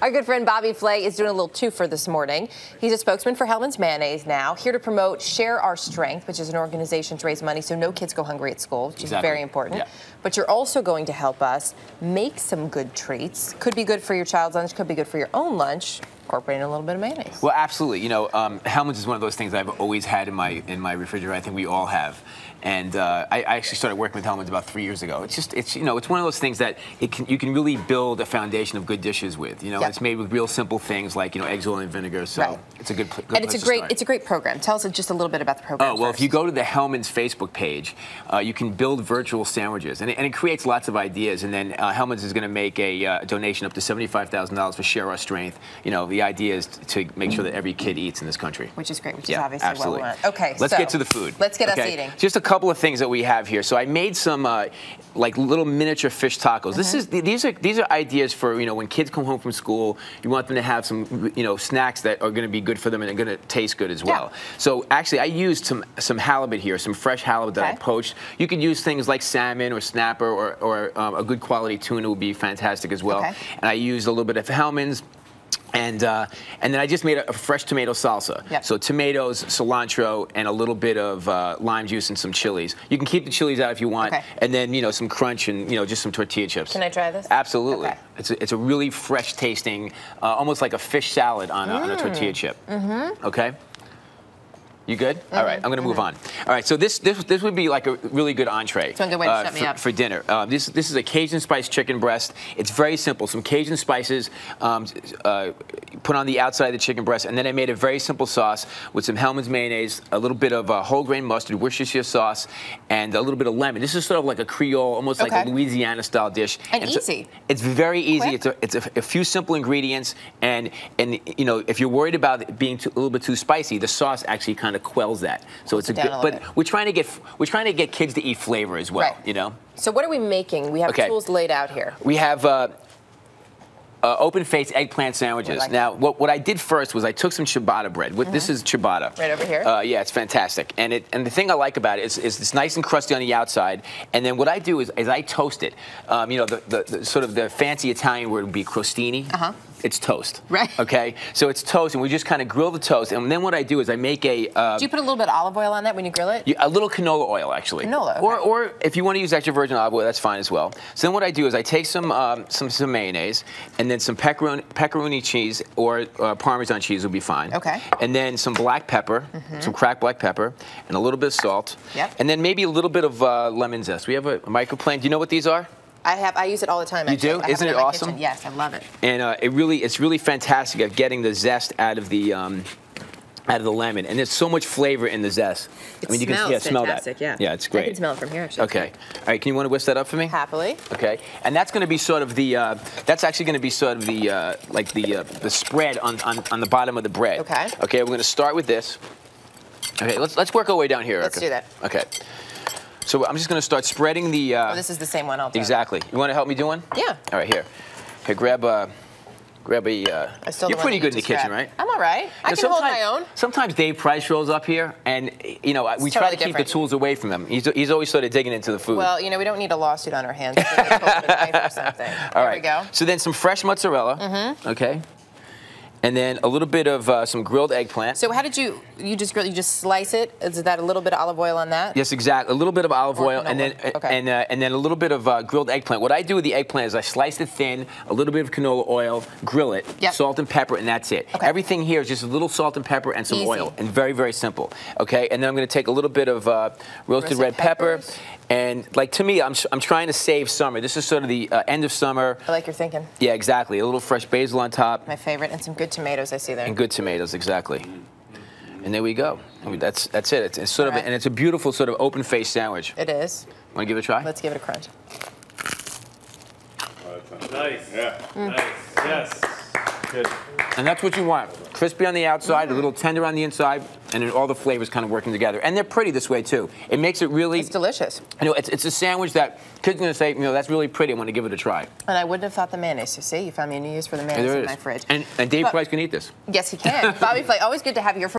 Our good friend Bobby Flay is doing a little twofer this morning. He's a spokesman for Hellmann's Mayonnaise now, here to promote Share Our Strength, which is an organization to raise money so no kids go hungry at school, which is very important. Yeah. But you're also going to help us make some good treats. Could be good for your child's lunch, could be good for your own lunch. Incorporating a little bit of mayonnaise. Well, absolutely. You know, Hellmann's is one of those things I've always had in my refrigerator. I think we all have. And I actually started working with Hellmann's about 3 years ago. It's one of those things that you can really build a foundation of good dishes with. You know, It's made with real simple things like eggs, oil, and vinegar. So it's a good place to start. It's a great program. Tell us just a little bit about the program. Oh well, if you go to the Hellmann's Facebook page, you can build virtual sandwiches, and it creates lots of ideas. And then Hellmann's is going to make a donation up to $75,000 for Share Our Strength. You know, the idea is to make sure that every kid eats in this country. Which is great. Which is obviously what we want. Okay, let's get to the food. Let's get us eating. Just a couple of things that we have here. So I made some like little miniature fish tacos. These are ideas for when kids come home from school. You want them to have some snacks that are going to be good for them and are going to taste good as well. So actually, I used some halibut here, some fresh halibut that I poached. You could use things like salmon or snapper or a good quality tuna would be fantastic as well. And I used a little bit of Hellmann's. And then I just made a fresh tomato salsa. So tomatoes, cilantro, and a little bit of lime juice and some chilies. You can keep the chilies out if you want, and then some crunch and just some tortilla chips. Can I try this? Absolutely. It's a really fresh tasting, almost like a fish salad on a tortilla chip. Okay. You good? All right, I'm going to move on. All right, so this would be like a really good entree for dinner. This is a Cajun spice chicken breast. It's very simple. Some Cajun spices put on the outside of the chicken breast, and then I made a very simple sauce with some Hellmann's mayonnaise, a little bit of whole grain mustard, Worcestershire sauce, and a little bit of lemon. This is sort of like a Creole, almost like a Louisiana style dish. And easy. It's very easy. It's a few simple ingredients, and if you're worried about it being a little bit too spicy, the sauce actually kind of quells that. So it's a good. But we're trying to get kids to eat flavor as well. So what are we making? We have tools laid out here. We have open-faced eggplant sandwiches. Now, what I did first was I took some ciabatta bread. This is ciabatta. Right over here. Yeah, it's fantastic. And the thing I like about it is it's nice and crusty on the outside. And then what I do is I toast it. The sort of the fancy Italian word would be crostini. It's toast. Right. Okay? So it's toast, and we just kind of grill the toast. And then what I do is I make a... do you put a little bit of olive oil on that when you grill it? A little canola oil, actually. Canola, Or if you want to use extra virgin olive oil, that's fine as well. So then what I do is I take some mayonnaise, and then some pepperoni cheese, or Parmesan cheese will be fine. Okay. And then some black pepper, some cracked black pepper, and a little bit of salt. And then maybe a little bit of lemon zest. We have a microplane. Do you know what these are? I use it all the time. You do? Isn't it awesome? Kitchen. Yes, I love it. And it's really fantastic at getting the zest out of the lemon, and there's so much flavor in the zest. I mean, you can smell that. Yeah, it's great. I can smell it from here, actually. Okay. All right. Can you want to whisk that up for me? Happily. Okay. And that's going to be sort of the. That's actually going to be sort of the spread on the bottom of the bread. Okay. Okay. We're going to start with this. Okay. Let's work our way down here. Let's do that. Okay. So I'm just going to start spreading the... this is the same one I'll do. Exactly. You want to help me do one? Yeah. All right, here. Here, grab a... You're pretty good in the kitchen, right? I'm all right. I can hold my own. Sometimes Dave Price rolls up here, and, we try to keep the tools away from him. He's always sort of digging into the food. Well, we don't need a lawsuit on our hands. Or something. All right. There we go. So then some fresh mozzarella, okay? And then a little bit of some grilled eggplant. So how did you just grill? You just slice it? Is that a little bit of olive oil on that? Yes, exactly. A little bit of olive oil, and then and then a little bit of grilled eggplant. What I do with the eggplant is I slice it thin, a little bit of canola oil, grill it, salt and pepper, and that's it. Everything here is just a little salt and pepper and some oil, and very, very simple. Okay, and then I'm going to take a little bit of roasted red pepper. And to me, I'm trying to save summer. This is sort of the end of summer. I like your thinking. Yeah, exactly. A little fresh basil on top. My favorite, and some good tomatoes I see there. And good tomatoes, exactly. And there we go. I mean, that's it. It's sort of, and it's a beautiful sort of open-faced sandwich. It is. Want to give it a try? Let's give it a crunch. Nice. Yeah. Nice. Yes. Good. And that's what you want. Crispy on the outside, a little tender on the inside, and then all the flavors kind of working together. And they're pretty this way, too. It makes it really... It's delicious. It's a sandwich that kids are going to say, that's really pretty. I want to give it a try. And I wouldn't have thought the mayonnaise. So see, you found me a new use for the mayonnaise in my fridge. And Dave Price can eat this. Yes, he can. Bobby Flay, always good to have you.